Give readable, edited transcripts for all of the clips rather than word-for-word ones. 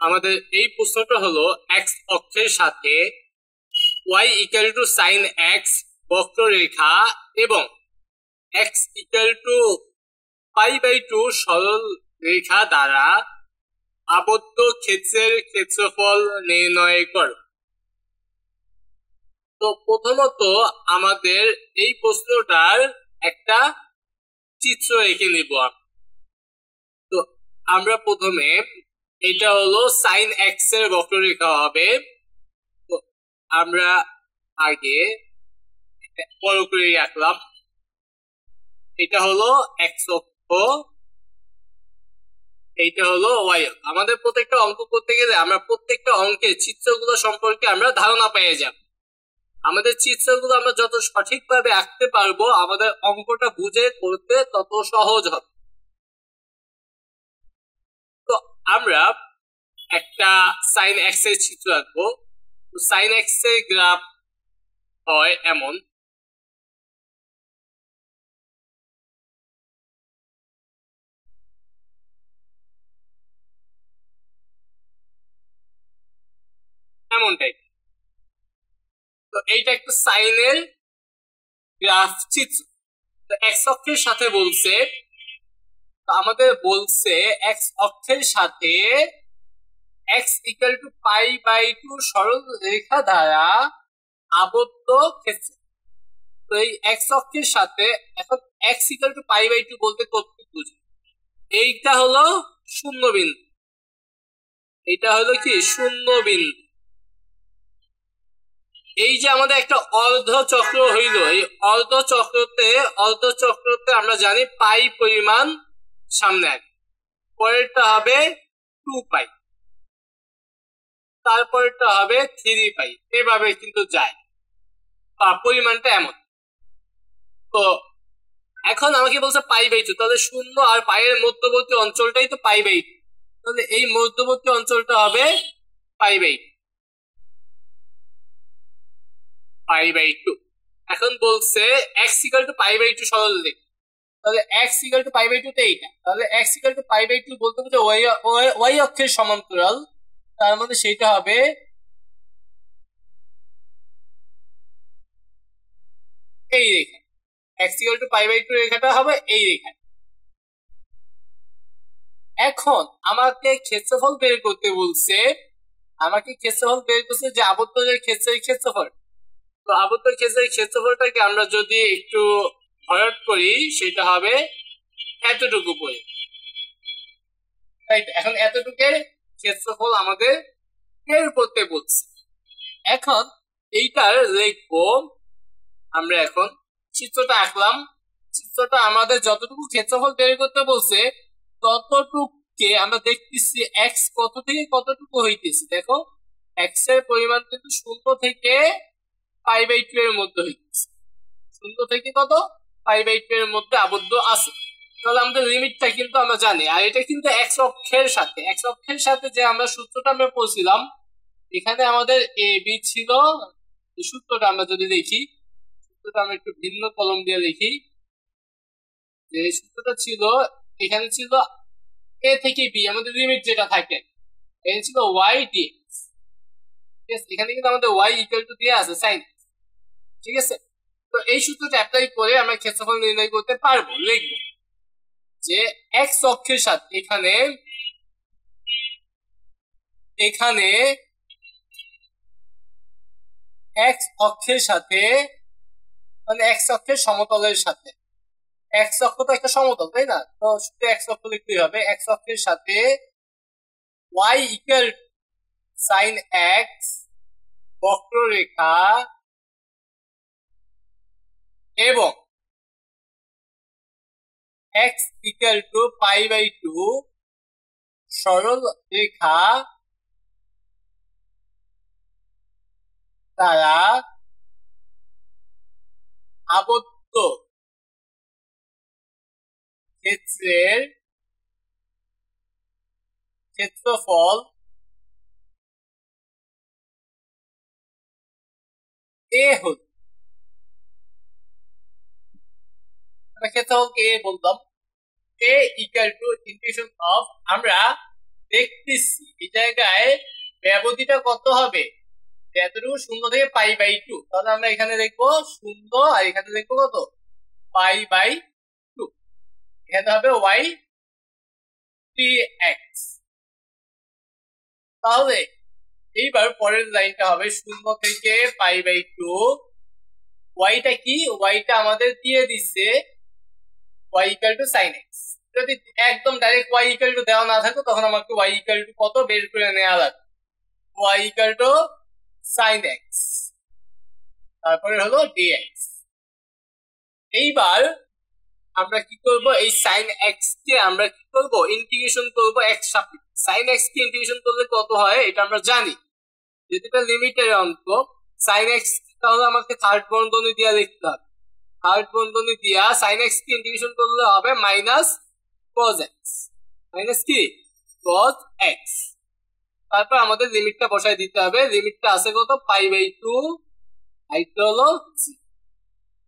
আমাদের এই প্রশ্নটা হলো এক্স অক্ষের সাথে y equal to sine x বক্ররেখা এবং x ইকুয়াল টু π/2 সরল রেখা দ্বারা আবদ্ধ ক্ষেত্রের ক্ষেত্রফল নির্ণয় করো। তো প্রথমত আমাদের এই প্রশ্নটার একটা চিত্র এঁকে নিব। তো আমরা প্রথমে এটা হলো সাইন এক্স এর বক্ররেখা হবে। তো আমরা আগে বড় করে রাখলাম, এটা হলো এক্স অক্ষ, এইটা হলো ওয়াই অক্ষ। আমাদের প্রত্যেকটা অঙ্ক করতে গেলে আমরা প্রত্যেকটা অঙ্কের চিত্রগুলো সম্পর্কে আমরা ধারণা পেয়ে যাব। আমাদের চিত্রগুলো আমরা যত সঠিকভাবে আঁকতে পারবো আমাদের অঙ্কটা বুঝে করতে তত সহজ হবে। তো আমরা একটা সাইন এক্স এর চিত্র আঁকবো। সাইন এক্স এর গ্রাফ হয় এমন, এমনটাই। তো এইটা একটা সাইনের গ্রাফ চিত্র। তো এক্স অক্ষের সাথে বলছে, আমাদের বলছে এক্স অক্ষের সাথে এক্স ইকুয়াল টু π/2 সরল রেখা দ্বারা আবদ্ধ ক্ষেত্র। তো এই এক্স অক্ষের সাথে এখন এক্স ইকুয়াল টু π/2 বলতে কতটুকু বুঝি? এইটা হলো শূন্য বিন্দু, এটা হলো কি শূন্য বিন্দু। এই যে আমাদের একটা অর্ধ চক্র হইল, এই অর্ধ চক্রতে আমরা জানি পাই পরিমাণ সামনে আসবে, পরেরটা হবে 2π, তারপরেরটা হবে 3π, এভাবে কিন্তু যায় পরিমাণটা এমন। তো এখন আমাকে বলছে π/2, তাহলে শূন্য আর পায়ের মধ্যবর্তী অঞ্চলটাই তো π/2, তাহলে এই মধ্যবর্তী অঞ্চলটা হবে π/2। এখন বলছে x ইকুয়াল টু π/2 সরল রেখা, তাহলে x ইকুয়াল টু π/2 তে এইটা, তাহলে x ইকুয়াল টু π/2 বলতে বুঝে y অক্ষের সমান্তরাল, তার মানে সেটা হবে এই রেখা। x ইকুয়াল টু π/2 রেখাটা হবে এই রেখা। এখন আমাকে ক্ষেত্রফল বের করতে বলছে, যে আবদ্ধ ক্ষেত্রের ক্ষেত্রফল। তো আবদ্ধ ক্ষেত্রের ক্ষেত্রফলটাকে আমরা যদি একটু ভরাট করি সেটা হবে এতটুকু পরে। এখন এতটুকুর ক্ষেত্রফল আমাদের বের করতে বলছে। এখন এইটার লিখবো আমরা, এখন চিত্রটা আঁকলাম। চিত্রটা আমাদের যতটুকু ক্ষেত্রফল বের করতে বলছে ততটুকুকে আমরা দেখতেছি এক্স কত থেকে কতটুকু হইতেছে। দেখো এক্স এর পরিমাণ কিন্তু 0 থেকে π/2 এর মধ্যে হইতেছে, 0 থেকে কত π/2 এর মধ্যে আবদ্ধ আছে। তাহলে আমাদের লিমিটটা কিন্তু আমরা জানি, আর এটা কিন্তু এক্স অক্ষের সাথে যে আমরা সূত্রটা আমরা পড়ছিলাম, এখানে আমাদের এ বি ছিল। সূত্রটা আমরা যদি দেখি, সূত্রটা আমরা একটু ভিন্ন কলম দিয়ে লিখি। যে সূত্রটা ছিল, এখানে ছিল এ থেকে বি, আমাদের লিমিট যেটা থাকে এখানে ছিল y dx। এখানে কিন্তু আমাদের y ইকুয়াল টু দিয়ে আছে সাইন, ঠিক আছে। তো এই সূত্রটা অ্যাপ্লাই করে আমরা ক্ষেত্রফল নির্ণয় করতে পারবো। লিখবো যে এক্স অক্ষের সাথে এখানে এক্স অক্ষের সাথে মানে এক্স অক্ষের সমতলের সাথে, এক্স অক্ষ তো একটা সমতল তাই না, তো শুধু এক্স অক্ষ লিখতেই হবে। এক্স অক্ষের সাথে y ইকুয়াল সাইন এক্স বক্ররেখা এবং x ইকুয়াল টু π/2 সরল রেখা দ্বারা আবদ্ধ ক্ষেত্রের ক্ষেত্রফল এ হল। ক্ষেত্রফলকে এ বললাম, এ ইকুয়াল টু ইন্টিগ্রেশন অফ, আমরা দেখতেছি এই জায়গায় ব্যবধিটা কত হবে, এতটুকু শূন্য থেকে পাই বাই টু, তাহলে আমরা এখানে দেখবো শূন্য আর এখানে দেখবো কত পাই বাই টু, এখানে হবে ওয়াই 3x। তাহলে এইবার পরের লাইনটা হবে শূন্য থেকে পাই বাই টু, ওয়াইটা কি, ওয়াইটা আমাদের দিয়ে দিচ্ছে y equal to sine x. যদি একদম ডাইরেক্ট ওয়াই ইকুয়াল টু দেওয়া না থাকো তখন আমাকে ওয়াই ইকুয়াল টু কত বের করে নেওয়া লাগবে, y equal to sine x, তারপরে হলো ডিএক্স। এইবার আমরা কি করব, এই সাইন এক্স কে আমরা কি করব ইন্টিগ্রেশন করব এক্স সাপেক্ষে। সাইন এক্স কে ইন্টিগ্রেশন করলে কত হয় এটা আমরা জানি, যেটা লিমিটের অঙ্ক। সাইন এক্স তাহলে আমাকে থার্ড বন্ধনী দিয়া লিখতে হবে, থার্ড বন্ধনী দিয়া সাইন এক্স কে ইন্টিগ্রেশন করলে হবে মাইনাস cos x, মাইনাস কি cos x। তারপর আমাদের লিমিটটা বসায় দিতে হবে, লিমিটটা আছে কত পাই বাই টু, হাইট হলো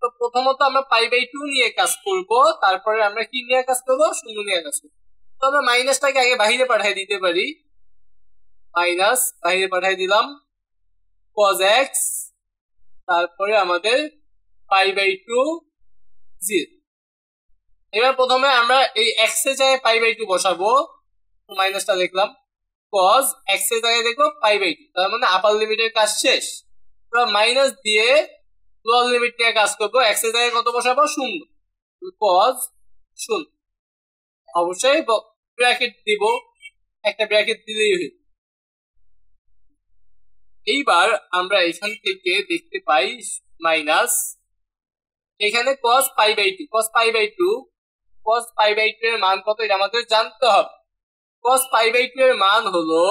তো প্রথমত আমরা পাই বাই টু নিয়ে কাজ করব, তারপরে আমরা কি নিয়ে কাজ করব, শূন্য নিয়ে কাজ করব। তো আমরা মাইনাসটাকে আগে বাইরে পাঠিয়ে দিতে পারি, মাইনাস বাইরে পাঠিয়ে দিলাম cos x, তারপরে আমাদের পাই বাই টু 0। এবার প্রথমে আমরা এই x এর জায়গায় পাই বাই টু বসাবো, মাইনাসটা লিখলাম, cos x এর জায়গায় দেখবো পাই বাই টু, তার মানে আপার লিমিটের কাজ শেষ। আমরা মাইনাস দিয়ে লোয়ার লিমিট নিয়ে কাজ করবো, x এর জায়গায় কত বসাবো শূন্য, cos শূন্য, অবশ্যই ব্র্যাকেট দিব, একটা ব্র্যাকেট দিলেই হইল। এইবার আমরা এখান থেকে দেখতে পাই মাইনাস, এখানে cos pi by two, cos pi by two, cos pi by two এর মান কত এটা আমাদের জানতে হবে। cos পাই বাই টু এর মান হলো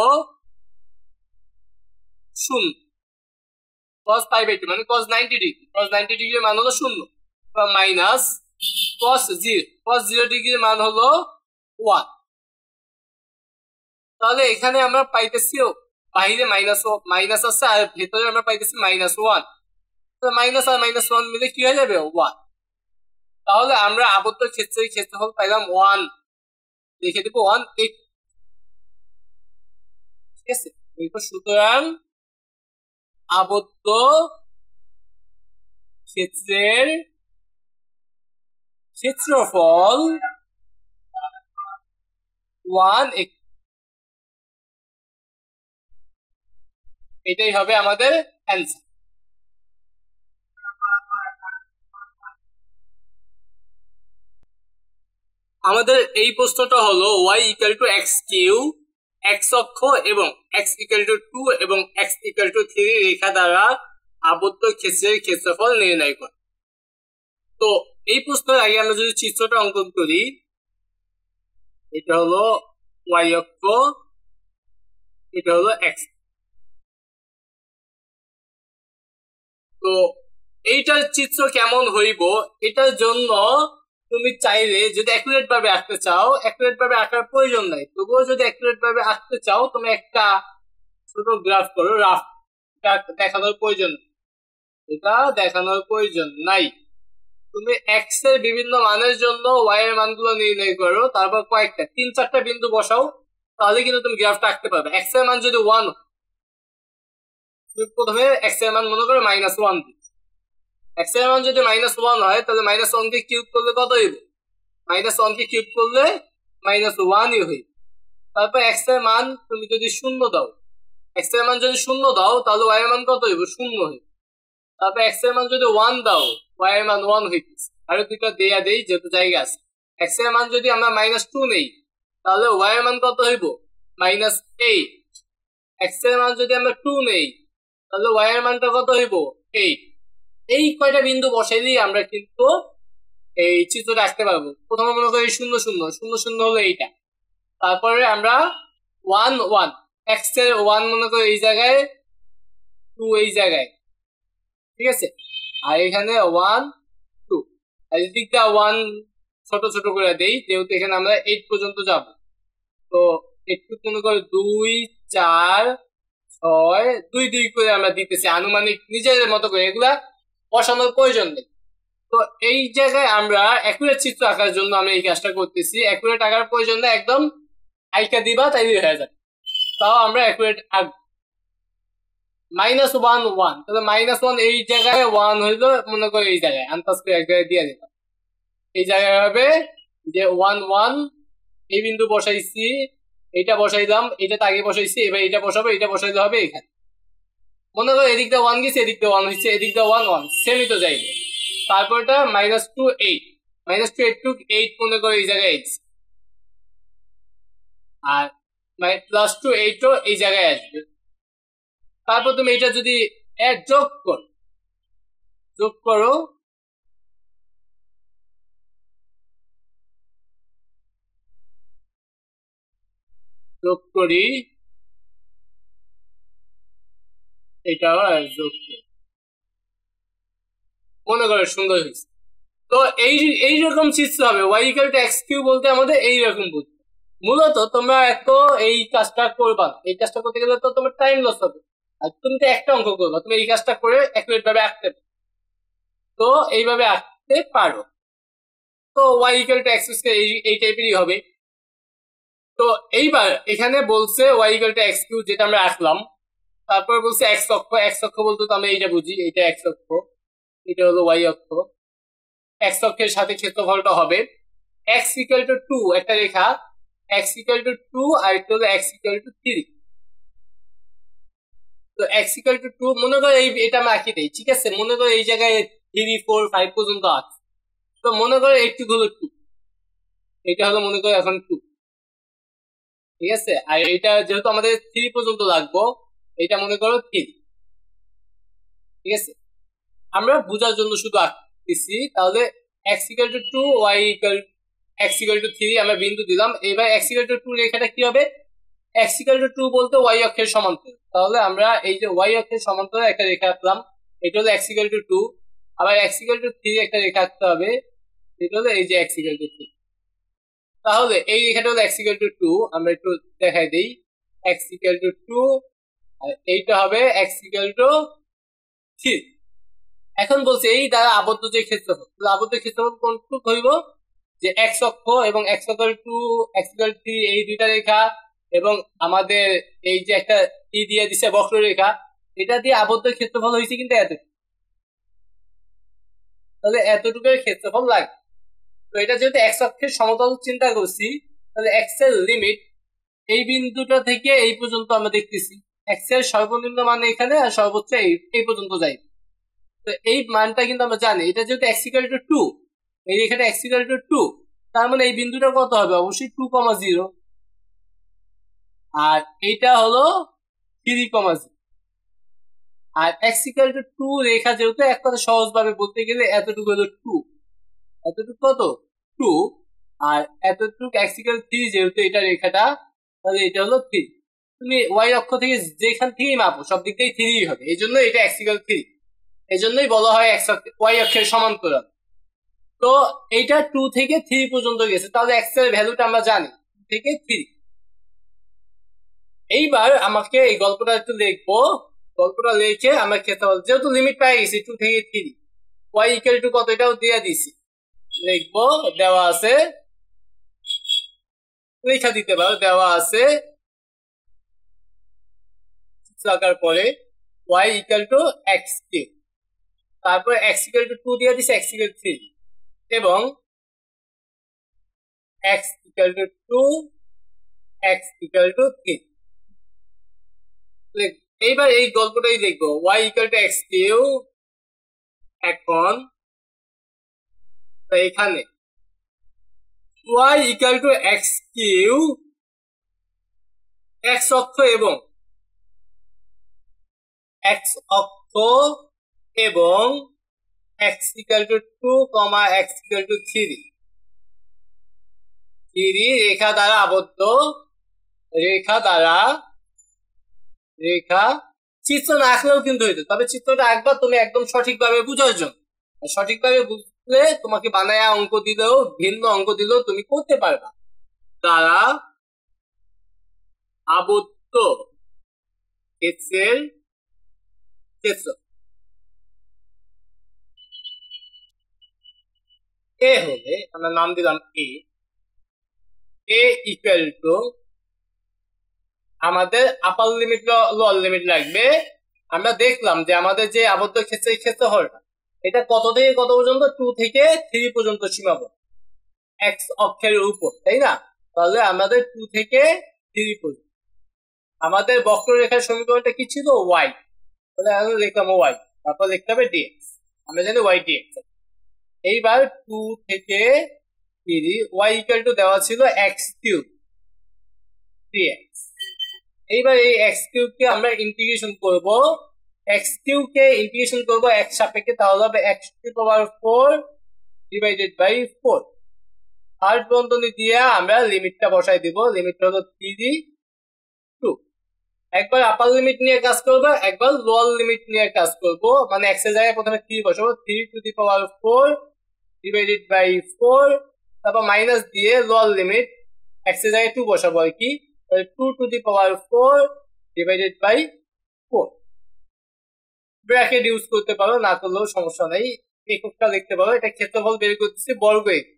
শূন্য, cos পাই বাই টু মানে cos 90 ডিগ্রি, cos 90 ডিগ্রির মান হলো শূন্য, মাইনাস cos 0, cos 0 ডিগ্রির মান হলো 1। তাহলে এখানে আমরা পাইতেছি বাইরে মাইনাস আছে আর ভেতরে আমরা পাইতেছি মাইনাস 1, তো মাইনাস আর মাইনাস 1 মিলে কি হয়ে যাবে 1। তাহলে আমরা আবদ্ধ ক্ষেত্রের ক্ষেত্রফল পাইলাম 1, লিখে দেব 1, ঠিক আছে। সুতরাং আবদ্ধ ক্ষেত্রের ক্ষেত্রফল 1, এটাই হবে আমাদের অ্যান্সার। আমাদের এই প্রশ্নটা হলো y equal to x cube, x অক্ষ এবং x ইকুয়াল টু 2 এবং x ইকুয়াল টু 3 রেখা দ্বারা আবদ্ধ ক্ষেত্রের ক্ষেত্রফল নির্ণয় করে। তো এই প্রশ্নের আগে আমরা যদি চিত্রটা অঙ্কন করি, এটা হলো y অক্ষ, এটা হলো x। তো এইটার চিত্র কেমন হইব, এটার জন্য তুমি চাইলে যদি অ্যাকুরেট ভাবে আঁকতে চাও, অ্যাকুরেট ভাবে আঁকার প্রয়োজন নাই, তবুও যদি অ্যাকুরেট ভাবে আঁকতে চাও তুমি একটা ছোট গ্রাফ করো, রাফ দেখানোর প্রয়োজন, এটা দেখানোর প্রয়োজন নাই। তুমি এক্স এর বিভিন্ন মানের জন্য ওয়াই এর মানগুলো নির্ণয় করো, তারপর কয়েকটা 3-4টা বিন্দু বসাও, তাহলে কিন্তু তুমি গ্রাফটা আঁকতে পারবে। এক্স এর মান যদি 1, তুমি প্রথমে এক্স এর মান মনে করো -1, এক্স এর মান যদি -1 হয় তাহলে -1 কে কিউব করলে কত হইবে, -1 কে কিউব করলে -1ই হইবে। তারপর এক্স এর মান তুমি যদি 0 দাও, এক্স এর মান যদি 0 দাও তাহলে ওয়াই এর মান কত হইবে, 0 হইবে। তারপর এক্স এর মান যদি 1 দাও, ওয়াই এর মান 1 হইতেছে। আর দুটো দেয়া দেই যেহেতু জায়গা আছে। এক্স এর মান যদি আমরা -2 নেই তাহলে ওয়াই এর মান কত হইব, -8। এক্স এর মান যদি আমরা 2 নেই তাহলে ওয়াই এর মানটা কত হইব, 8। এই কয়টা বিন্দু বসাইলেই আমরা কিন্তু এই চিত্রটা আঁকতে পারবো। প্রথমে মনে করি 0 0 0 0 হলো এইটা, তারপরে আমরা 1 1, এক্স এর 1 মনে করি এই জায়গায়, 2 এই জায়গায়, ঠিক আছে। আর এখানে 1 2, আর এদিকটা 1 ছোট ছোট করে দেই যেহেতু এখানে আমরা 8 পর্যন্ত যাব। তো একটু মনে করে 2 4 6 2 2 করে আমরা দিতেছি আনুমানিক নিজেদের মতো করে, এগুলা বসানোর প্রয়োজন নেই। তো এই জায়গায় আমরা অ্যাকুরেট চিত্র আঁকার জন্য আমরা এই কাজটা করতেছি, অ্যাকুরেট আঁকার প্রয়োজন নেই, একদম আইকা দিবা তাইলে হয়ে যাবে। তাও আমরা অ্যাকুরেট আঁকবো। -1 1, তাহলে -1 এই জায়গায় 1 হইলো, মনে করো এই জায়গায় আনতাজ করে এক জায়গায় দিয়ে দিলাম। এই জায়গায় হবে যে 1 1, এই বিন্দু বসাইছি, এইটা বসাইলাম, এটা আগে বসাইছি, এবার এটা বসাবো, এটা বসাইতে হবে এখানে। মনে করো এদিক দিয়ে 1 গেছে, এদিক দিয়ে 1 হয়েছে, এদিক দিয়ে 1 1 সেমই তো যাইবে। তারপরটা -2 8, -2 8 টু 8 মনে করো এই জায়গায় 8, আর +2 8 ও এই জায়গায় আসবে। তারপর তুমি এটা যদি যোগ করো, যোগ করি, এটাও যোগ করি, মনে করো সুন্দর হয়েছে। তো এইরকম চিত্র হবে, y=x³ বলতে আমাদের এইরকম বুঝবে। মূলত তোমরা এত এই কাজটা করবা, এই কাজটা করতে গেলে তো তোমার টাইম লস হবে, আর তুমি তো একটা অঙ্ক করবা, তুমি এই কাজটা করে অ্যাকুরেট ভাবে আঁকতে পারো। তো এইভাবে আঁকতে পারো। তো y=x² এই টাইপেরই হবে। তো এইবার এখানে বলছে y=x³ যেটা আমরা আঁকলাম, তারপর বলছে x অক্ষ। x অক্ষ বলতে তো আমরা এইটা বুঝি, এইটা x অক্ষ, এটা হলো y অক্ষ। x অক্ষের সাথে ক্ষেত্রফলটা হবে x=2, একটা রেখা x=2, আর একটা হলো x=3। তো x=2 মনে করো এটা আমি আঁকি দেই, ঠিক আছে? মনে করো এই জায়গায় 3 4 5 পর্যন্ত আছে, তো মনে করো একটু হলো 2, এটা হলো মনে করো এখন 2, ঠিক আছে? আর এটা যেহেতু আমাদের 3 পর্যন্ত লাগবো, এটা মনে করো 3, ঠিক আছে? আমরা বোঝার জন্য শুধু আঁকতেছি। তাহলে x=2, x=3 আমরা বিন্দু দিলাম। এবার x=2 রেখাটা কি হবে? x=2 বলতে y অক্ষের সমান্তরাল। তাহলে আমরা এই যে y অক্ষের সমান্তরাল একটা রেখা আঁকলাম, এটা হলো x=2। আবার x=3 একটা রেখা আঁকতে হবে, এটা হলো এই যে x=3। তাহলে এই রেখাটা হলো x=2, আমরা একটু দেখাই দেই, x=2, আর এইটা হবে x=3। এখন বলছে এই দ্বারা আবদ্ধ যে ক্ষেত্রফল, আবদ্ধ ক্ষেত্রফল কোনটুকু হইব? যে x অক্ষ এবং x=2 x=3 এই দুইটা রেখা এবং আমাদের এই যে একটা ই দিয়ে দিছে বক্ররেখা, এটা দিয়ে আবদ্ধ ক্ষেত্রফল হয়েছে কিন্তু এতটুকু। তাহলে এতটুকুর ক্ষেত্রফল লাগবে। তো এটা যেহেতু x অক্ষের সমতল চিন্তা করছি, তাহলে x এর লিমিট এই বিন্দুটা থেকে এই পর্যন্ত আমরা দেখতেছি, x এর সর্বনিম্ন মান এখানে আর সর্বোচ্চ এই পর্যন্ত যাই। তো এই মানটা কিন্তু আমরা জানি, এটা যেহেতু x=2, এই রেখাটা x=2, তার মানে এই বিন্দুটা কত হবে? অবশ্যই 2,0, আর এইটা হলো 3,0। আর x=2 রেখা যেহেতু এক কথা সহজ ভাবে বলতে গেলে এতটুকু হলো 2, এতটুকু কত 2, আর এতটুকু x=3 যেহেতু এটা রেখাটা, তাহলে এটা হলো 3। তুমি y অক্ষ থেকে যেখান থেকেই মাপো সব দিক থেকেই 3 হবে, এই জন্য এটা x=3, এই জন্যই বলা হয় y অক্ষের সমান্তরাল। তো এইটা 2 থেকে 3 পর্যন্ত গেছে, তাহলে x এর ভ্যালুটা আমরা জানি 2 থেকে 3। এইবার আমাকে এই গল্পটা একটু লিখবো, গল্পটা লিখে আমরা ক্ষেত্রফল যেহেতু লিমিট পেয়ে গেছি 2 থেকে 3, y= কত এটাও দিয়ে দিছি, লিখবো, দেওয়া আছে, লেখা দিতে পারো, দেওয়া আছে আঁকার পরে y=x3, তারপর x=2 দিয়ে দিছে, x=3 এবং x=2 x=3। এইবার এই গল্পটাই দেখবো, y=x3। এখন এখানে y=x3, x অক্ষ এবং x অক্ষ এবং x=2, x=3 রেখা দ্বারা আবদ্ধ, রেখা চিত্র না আঁকলেও কিন্তু হইতো, তবে চিত্রটা আঁকবা তুমি একদম সঠিকভাবে বুঝার জন্য। সঠিকভাবে বুঝলে তোমাকে বানায়া অঙ্ক দিলেও, ভিন্ন অঙ্ক দিলেও তুমি করতে পারবা। দ্বারা আবদ্ধ ক্ষেত্রের ক্ষেত্র এ হলে, আমরা নাম দিলাম এ, আমাদের আপার লিমিট লোয়ার লিমিট লাগবে। আমরা দেখলাম যে আমাদের যে আবদ্ধ ক্ষেত্রের ক্ষেত্রফলটা এটা কত থেকে কত পর্যন্ত 2 থেকে 3 পর্যন্ত সীমাবদ্ধ এক্স অক্ষের উপর, তাই না? তাহলে আমাদের 2 থেকে 3 পর্যন্ত আমাদের বক্ররেখার সমীকরণটা কি ছিল? ওয়াই। তাহলে আমরা লিখলাম ওয়াই, তারপর লিখতে হবে ডিএক্স। আমরা জানি ওয়াই ডিএক্স। এইবার 2 থেকে 3 ওয়াই ইকুয়াল টু দেওয়া ছিল এক্স কিউব ডিএক্স। এইবার এই এক্স কিউব কে আমরা ইন্টিগ্রেশন করব, এক্স কিউব কে ইন্টিগ্রেশন করব এক্স সাপেক্ষে, তাহলে হবে x to the power 4 divided by 4। Third বন্ধনী দিয়ে আমরা লিমিটটা বসাই দিব, লিমিটটা হলো 3 2। একবার আপার লিমিট নিয়ে কাজ করব, একবার লোয়ার লিমিট নিয়ে কাজ করব। মানে এক্স এর জায়গায় প্রথমে 3 বসাবো, 3 to the power 4 divided by 4, তারপর মাইনাস দিয়ে লোয়ার লিমিট এক্স এর জায়গায় 2 বসাবো আর কি, 2 to the power 4 divided by 4। Bracket use করতে পারো, না করলেও সমস্যা নাই, এককটা লিখতে পারো। এটা ক্ষেত্রফল বের করতেছি বর্গ একক,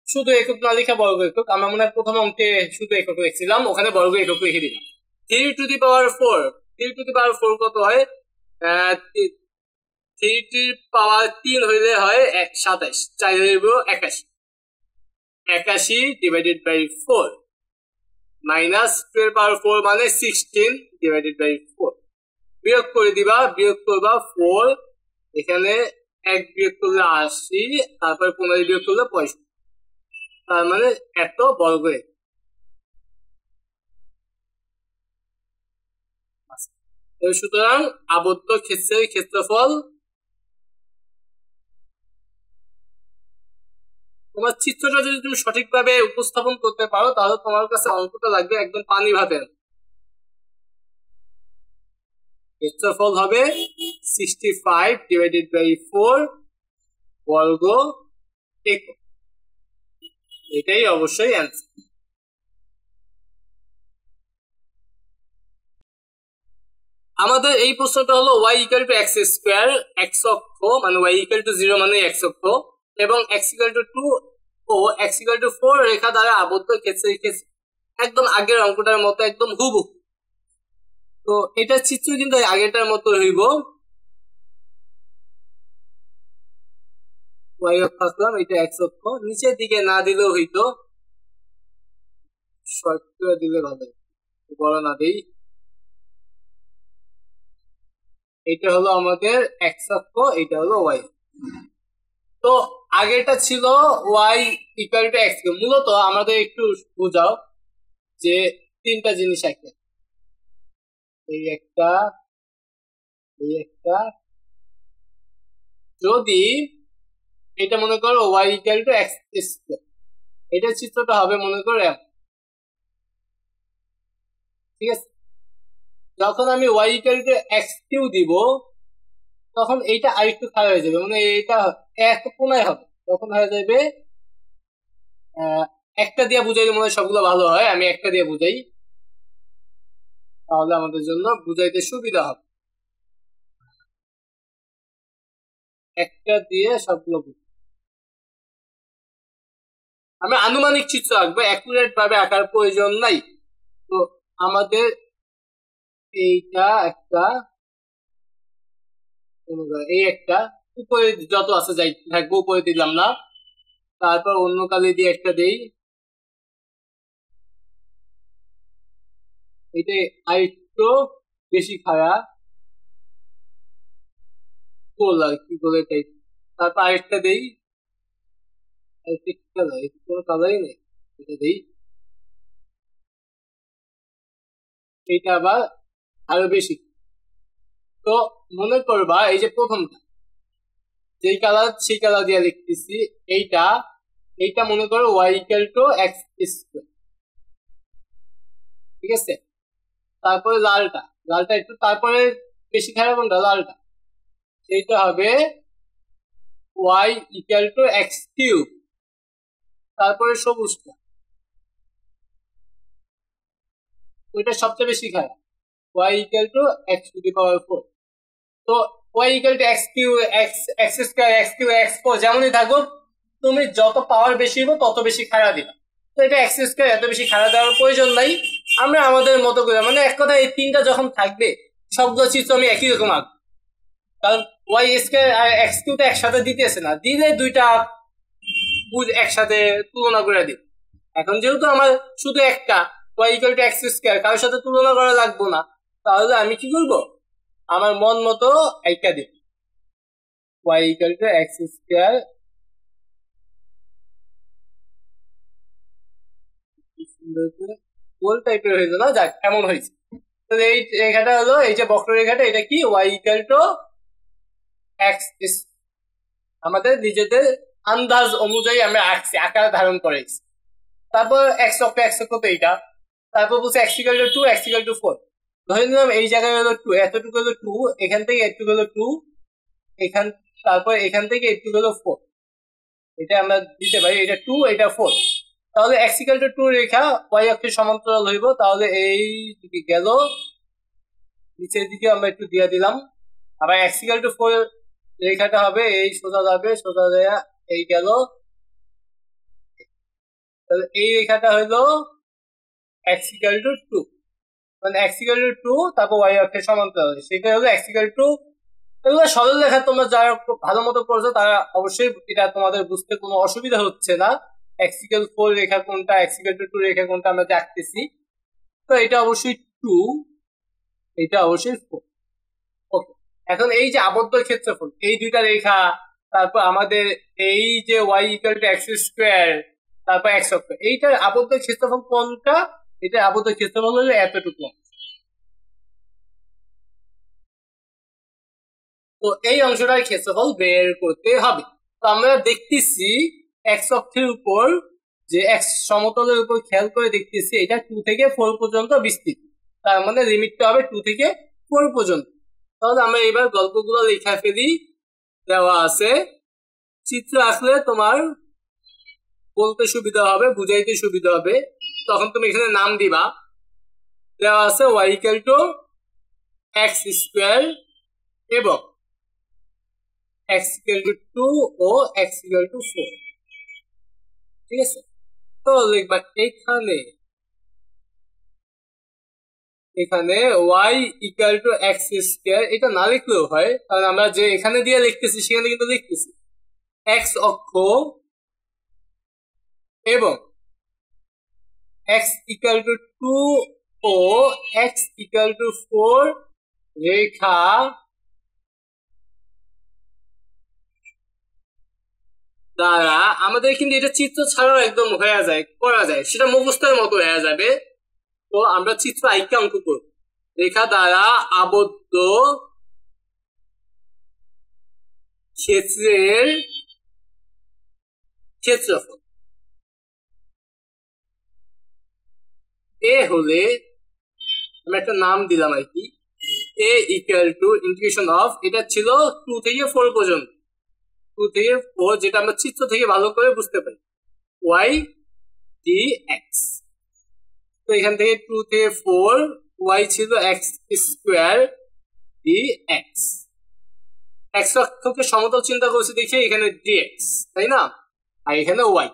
শুধু একক না লিখা বর্গ একক। আমরা মনে হয় প্রথম অঙ্কে শুধু একক লিখছিলাম, ওখানে বর্গ একক লিখে দিলাম। 3 to the power 4, 3 to the power 4 কত হয়? 3 টু দি পাওয়ার 3 হইলে হয় 27, 4 হইব 81, 81 ডিভাইডেড বাই 4 মাইনাস 2 এর পাওয়ার 4 মানে 16 ডিভাইডেড বাই 4। বিয়োগ করে দিবা, বিয়োগ করবা 4, এখানে 1 বিয়োগ করলে 80, তারপর 15 বিয়োগ করলে 65, তার মানে এত বর্গ একক। সুতরাং আবদ্ধ ক্ষেত্রের ক্ষেত্রফল, তোমার চিত্রটা যদি তুমি সঠিকভাবে উপস্থাপন করতে পারো তাহলে তোমার কাছে অঙ্কটা লাগবে একদম পানি ভাতের। ক্ষেত্রফল হবে 65 ডিভাইডেড বাই 4 বর্গ একক। এটাই অবশ্যই অ্যান্সার। আমাদের এই প্রশ্নটা হলো y equal to x square, x অক্ষ মানে y ইকুয়াল টু 0 মানে এক্স অক্ষ, এবং x ইকুয়াল টু 2 ও x ইকুয়াল টু 4 রেখা দ্বারা আবদ্ধ ক্ষেত্রের ক্ষেত্র। একদম আগের অঙ্কটার মতো একদম হুবহু। তো এটা চিত্র কিন্তু আগেরটার মতো হইব। y অক্ষ আসলাম, এটা x অক্ষ, নিচের দিকে না দিলেও হইতো, শর্ট করে দিলে ভালো, বড় না দেই। এটা হলো আমাদের x অক্ষ, এটা হলো y। তো আগেরটা ছিল y ইকুয়াল টু x। মূলত আমাদের একটু বোঝাও যে তিনটা জিনিস একটা, এই একটা, এই একটা, যদি এটা মনে করো y equal to x square, এটার চিত্রটা হবে মনে করো এম, ঠিক আছে? যখন আমি y equal to x cube দিব তখন এইটা আরেকটু খারাপ হয়ে যাবে, মানে এটা এক কোনায় হবে, তখন হয়ে যাবে একটা দিয়ে বুঝাইলে মনে হয় সবগুলো ভালো হয়। আমি একটা দিয়ে বুঝাই, তাহলে আমাদের জন্য বুঝাইতে সুবিধা হবে। একটা দিয়ে সবগুলো আমরা আনুমানিক চিত্র আঁকবো, অ্যাকুরেট ভাবে আঁকার প্রয়োজন নাই। তো আমাদের এইটা একটা, এই একটা, উপরে যত আছে যাই থাকবো, উপরে দিলাম না, তারপর অন্য কালি দিয়ে একটা দেই, এটা আরেকটু বেশি খারাপ গোল আর কি, গোলের টাইপ, তারপর আরেকটা দেই, কোনো কালারই নেই, এটা দেই, এইটা আবার আরো বেশি। তো মনে করবা এই যে প্রথমটা যেই কালার সেই কালার দিয়ে লিখতেছি, এইটা, এইটা মনে করো y equal to x square, ঠিক আছে? তারপরে লালটা, লালটা একটু তারপরে বেশি খারাপ কোনটা, লালটা, সেইটা হবে y equal to x cube, তারপরে সবুজটা, ওইটা সবচেয়ে বেশি খারাপ, y equal to x to the power 4। তো y equal to x cube, x square, x cube, x 4 যেমনই থাকুক, তুমি যত পাওয়ার বেশি হবে তত বেশি খারাপ দিবা। তো তো এটা এক্স স্কয়ার এত বেশি খাড়া দেওয়ার প্রয়োজন নাই, আমরা আমাদের মতো করে মানে এক কথা এই তিনটা যখন থাকবে সবগুলো চিত্র আমি একই রকম আঁকবো, কারণ ওয়াই স্কয়ার আর এক্স কিউটা একসাথে দিতেছে না, দিলে দুইটা একসাথে তুলনা করে দিই। এখন যেহেতু আমার শুধু একটা y equal to x square, কারোর সাথে তুলনা করা লাগবো না, তাহলে আমি কি করব, আমার মন মতো একটা দিব, y equal to x square গোল টাইপের হয়েছে না, যাক এমন হয়েছে। তাহলে এই রেখাটা হলো, এই যে বক্ররেখাটা এটা কি, ওয়াই ইকুয়াল টু এক্স, আমাদের নিজেদের আন্দাজ অনুযায়ী আমরা আঁকছি, আকার ধারণ করেছি। তারপর এক্স অক্ষ তো এইটা, তারপর বলছে x equal to 2, x equal to 4, ধরে নিলাম এই জায়গায় হলো 2, এতটুকু হলো 2, এখান থেকে এটুকু হলো 2, এখান তারপর এখান থেকে এটুকু হলো 4, এটা আমরা দিতে পারি, এটা 2 এটা 4। তাহলে এক্স ইকুয়াল টু 2 রেখা ওয়াই অক্ষের সমান্তরাল হইব, তাহলে এই দিকে গেল, নিচের দিকে আমরা একটু দিয়ে দিলাম। আবার এক্স ইকুয়াল টু 4 রেখাটা হবে এই সোজা যাবে, সোজা দেয়া এই গেল, তাহলে এই রেখাটা হলো এক্স ইকুয়াল টু 2, মানে এক্স ইকুয়াল টু 2 তারপর ওয়াই অক্ষের সমান্তরাল, সেটা হলো এক্স ইকুয়াল টু, এগুলো সরল রেখা তোমরা যারা ভালো মতো পড়ছো তারা অবশ্যই এটা তোমাদের বুঝতে কোনো অসুবিধা হচ্ছে না। এক্স ইকুয়াল 4 রেখা কোনটা, এক্স ইকুয়াল টু 2 রেখা কোনটা আমরা দেখতেছি, তো এটা অবশ্যই 2, এটা অবশ্যই 4। ওকে, এখন এই যে আবদ্ধ ক্ষেত্রফল এই দুইটা রেখা, তারপর আমাদের এই যে y equal to x square, তারপর এক্স অক্ষ, এইটার আবদ্ধ ক্ষেত্রফল কোনটা, এটা আবদ্ধ ক্ষেত্রফল হলো এতটুকু। তো এই অংশটার ক্ষেত্রফল বের করতে হবে। তো আমরা দেখতেছি এক্স অক্ষের উপর, যে এক্স সমতলের উপর খেয়াল করে দেখতেছি এটা 2 থেকে 4 পর্যন্ত বিস্তৃত, তার মানে লিমিটটা হবে 2 থেকে 4 পর্যন্ত। তাহলে আমরা এবার গল্পগুলো লেখা ফেলি, দেওয়া আছে, চিত্র আঁকলে তোমার বলতে সুবিধা হবে, বুঝাইতে সুবিধা হবে, তখন তুমি এখানে নাম দিবা। দেওয়া আছে y equal to x square এবং এক্স ইকুয়াল টু 2 ও এক্স ইকুয়াল টু 4, ঠিক আছে। তো লিখবা এখানে, এখানে y equal to x square, এটা না লিখলেও হয়, কারণ আমরা যে এখানে দিয়ে লিখতেছি সেখানে কিন্তু লিখতেছি এক্স অক্ষ এবং এক্স ইকুয়াল টু 2 ও এক্স ইকুয়াল টু 4 রেখা দ্বারা আমাদের কিন্তু এটা চিত্র ছাড়াও একদম হয়ে যায়, করা যায়, সেটা মুখস্থের মতো হয়ে যাবে। তো আমরা চিত্র আইকে অঙ্ক করব, রেখা দ্বারা আবদ্ধ ক্ষেত্রের ক্ষেত্রফল এ হলে, আমরা একটা নাম দিলাম আর কি, এ ইকুয়াল টু ইন্টিগ্রেশন অফ, এটা ছিল 2 থেকে 4 পর্যন্ত, 2 থেকে 4 যেটা আমরা চিত্র থেকে ভালো করে বুঝতে পারি, ওয়াই ডি এক্স। তো এখান থেকে 2 থেকে 4, ওয়াই ছিল x square d x, x অক্ষকে সমতল চিন্তা করছি দেখে এখানে ডিএক্স, তাই না, আর এখানে ওয়াই।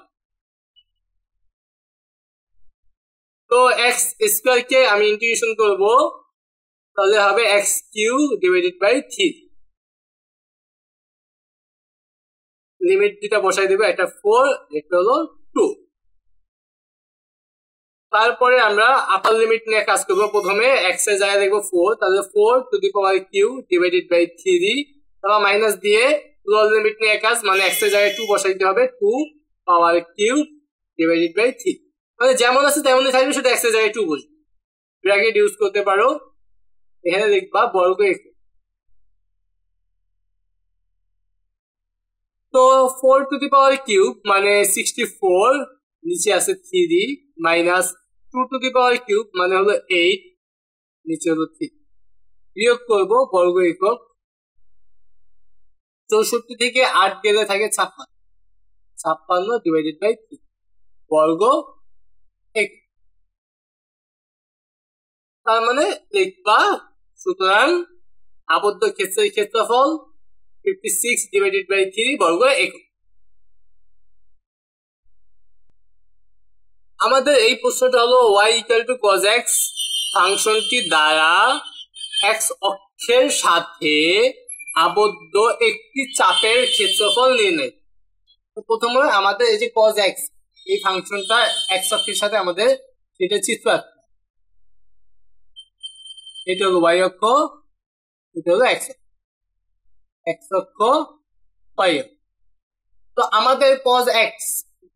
তো এক্স স্কোয়ার কে আমি ইন্টিগ্রেশন করব, তাহলে হবে x cube divided by 3, limit দুটা বসাই দেবো, একটা 4 একটা হলো 2। তারপরে আমরা আপার লিমিট নিয়ে কাজ করব, প্রথমে এক্স এর জায়গায় দেখবো 4, তাহলে 4 to the power cube divided by 3, তারপর মাইনাস দিয়ে লোয়ার লিমিট নিয়ে কাজ, মানে এক্স এর জায়গায় 2 বসাইতে হবে, 2 পাওয়ার কিউ ডিভাইডেড বাই 3, মানে যেমন আছে তেমনই থাকবে, শুধু এক্স এর জায়গায় 2 বসবে, ব্র্যাকেট ইউজ করতে পারো। এখানে লিখবা বর্গ, তো 4 টু দি পাওয়ার কিউব মানে 64, নিচে আছে 3, minus 2 to the power cube মানে হলো 8, নিচে হলো 3, বিয়োগ করব বর্গ একক, 64 থেকে 8 গেলে থাকে 56, 56 ডিভাইডেড বাই 3 বর্গ এক, তার মানে লিখবা, সুতরাং আবদ্ধ ক্ষেত্রের ক্ষেত্রফল 56 ডিভাইডেড বাই 3 বর্গ একক। আমাদের এই প্রশ্নটা হলো y equal two cos x ফাংশনটি দ্বারা x অক্ষের সাথে আবদ্ধ একটি চাপের ক্ষেত্রফল নির্ণয়। তো প্রথমে আমাদের এই যে cos x এই ফাংশনটা x অক্ষের সাথে আমাদের এটা চিত্র আঁকতে, এটা হলো y অক্ষ, এটা হলো x অক্ষ, y অক্ষ। তো আমাদের cos x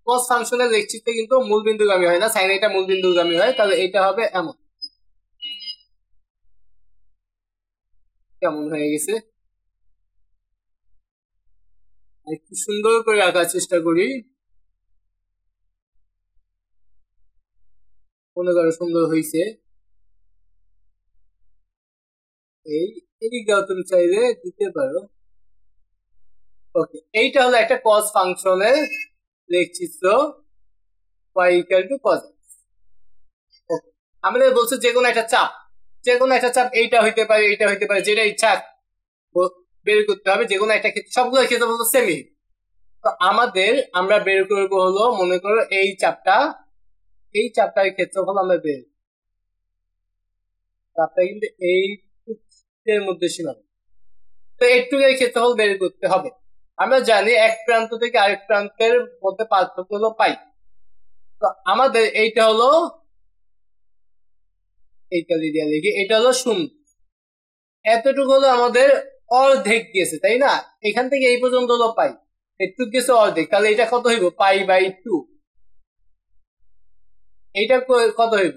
cos ফাংশনের লেখচিত্রে কিন্তু মূল বিন্দুগামী হয় না, সাইন এটা মূল বিন্দুগামী হয়, তাহলে এটা হবে এমন, কেমন হয়ে গেছে একটু সুন্দর করে রাখার চেষ্টা করি, মনে করো সুন্দর হয়েছে। এই এদিকেও তুমি চাইলে দিতে পারো। ওকে, এইটা হলো একটা cos ফাংশনের লেখচিত্র y equal two cos x। ওকে, আমাদের বলছে যে কোনো একটা চাপ, যে কোনো একটা চাপ এইটা হইতে পারে, এইটা হইতে পারে, যেটা ইচ্ছা বের করতে হবে, যে কোনো একটা ক্ষেত্রে সবগুলো ক্ষেত্রে বলতো সেমি। তো আমরা বের করবো হলো, মনে করো এই চাপটার ক্ষেত্রফল আমরা বের, চাপটা কিন্তু এই মধ্যে সীমাবদ্ধ, তো এইটুকুর ক্ষেত্রফল বের করতে হবে। আমরা জানি এক প্রান্ত থেকে আরেক প্রান্তের মধ্যে পার্থক্য হলো পাই। তো আমাদের এইটা হলো, এইটা দিয়ে দেখি, এটা হলো 0, এতটুকু হলো আমাদের অর্ধেক গেছে, তাই না? এখান থেকে এই পর্যন্ত হলো পাই, একটু গেছে অর্ধেক, তাহলে এটা কত হইব? π/2। এইটা কত হইব?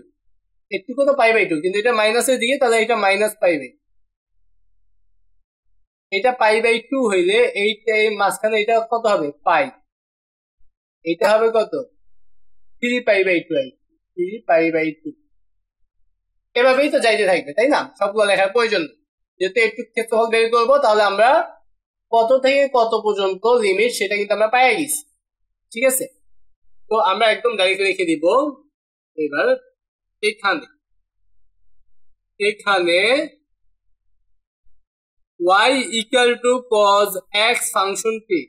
একটু কত π/2, কিন্তু এটা মাইনাসের দিকে, তাহলে এটা -π/2। এটা π/2 হইলে এইটা মাঝখানে এটা কত হবে? পাই। এটা হবে কত? 3π/2। 3π/2 এভাবেই তো যাইতে থাকবে, তাই না? সবগুলো লেখার প্রয়োজন, যেহেতু একটু ক্ষেত্রফল বের করবো, তাহলে আমরা কত থেকে কত পর্যন্ত লিমিট সেটা কিন্তু আমরা পাই গেছি। ঠিক আছে, তো আমরা একদম ডাইরেক্ট রেখে দিব। এবার এখানে y equal two cos x ফাংশনটি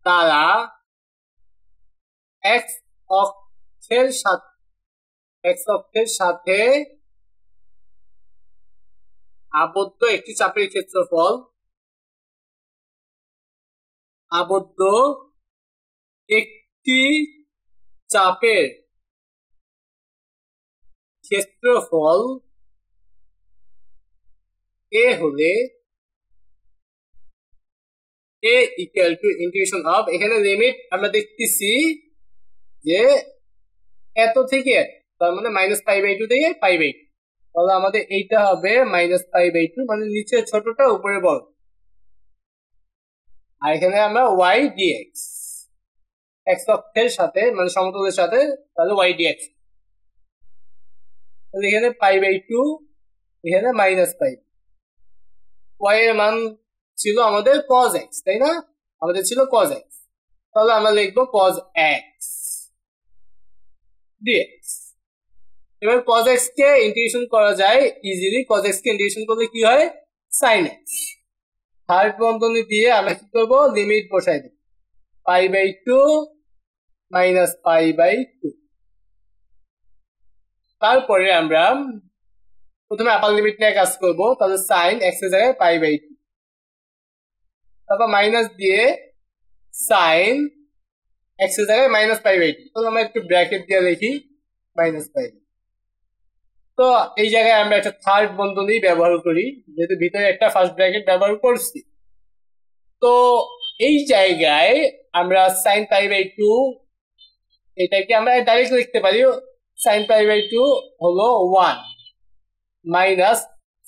তারা x অক্ষের সাথে আবদ্ধ একটি চাপের ক্ষেত্রফল, আবদ্ধ একটি চাপের ক্ষেত্রফল এ হলে a equal to integration of, এখানে লিমিট আমরা দেখতেছি যে এত থেকে, তার মানে -π/2 থেকে π/2, তাহলে আমাদের এইটা হবে -π/2, মানে নিচে ছোটটা উপরে বড়, আর এখানে আমরা y dx x অক্ষের সাথে মানে সমতলের সাথে, তাহলে y dx, তাহলে এখানে π/2, এখানে -π, y এর মান ছিল আমাদের cos x, তাই না? আমাদের ছিল cos x, তাহলে আমরা লিখবো cos x dx। এবার cos x কে ইন্টিগ্রেশন করা যায় ইজিলি, cos x কে ইন্টিগ্রেশন করলে কি হয়? sin x। থার্ড বন্ধনী দিয়ে আমরা কি করবো? লিমিট বসাই দেব, π/2 -π/2। তারপরে আমরা প্রথমে আপার লিমিট নিয়ে কাজ করবো, তাহলে sin x এর জায়গায় π/2, তারপর মাইনাস দিয়ে sin x এর জায়গায় -π/2, তাহলে আমরা একটু ব্র্যাকেট দিয়ে লিখি -π। তো এই জায়গায় আমরা একটা থার্ড বন্ধনী ব্যবহার করি, যেহেতু ভিতরে একটা ফার্স্ট ব্র্যাকেট ব্যবহার করছি। তো এই জায়গায় আমরা sin π/2, এটাকে আমরা ডাইরেক্ট লিখতে পারি, sin π/2 হলো 1 মাইনাস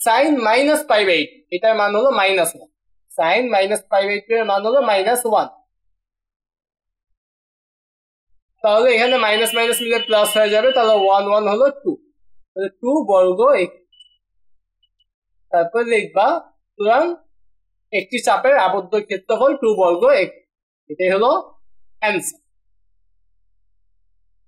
sin -π/2, এটার মান হলো -1, sin -π/2 এর মান হলো -1, তাহলে এখানে মাইনাস মাইনাস মিলে প্লাস হয়ে যাবে, তাহলে 1 1 হলো 2, তাহলে 2 বর্গ, তারপর লিখবা সুতরাং একটি চাপের আবদ্ধ ক্ষেত্রফল 2 বর্গ, এটাই হলো অ্যান্সার।